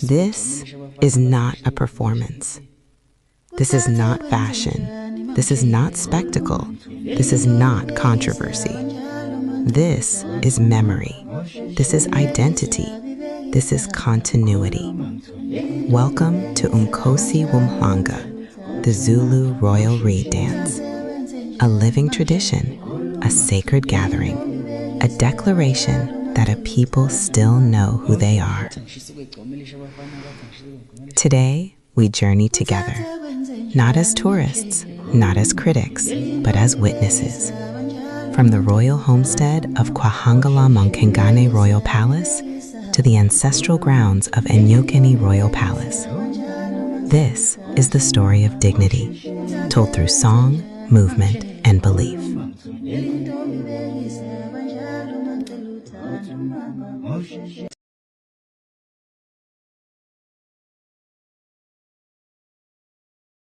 This is not a performance. This is not fashion. This is not spectacle. This is not controversy. This is memory. This is identity. This is continuity. Welcome to Unkosi Wumhlanga, the Zulu royal reed dance. A living tradition, a sacred gathering, a declaration that a people still know who they are. Today, we journey together, not as tourists, not as critics, but as witnesses. From the royal homestead of Kwahangala Monkengane Royal Palace to the ancestral grounds of Enyokeni Royal Palace. This is the story of dignity, told through song, movement, and belief.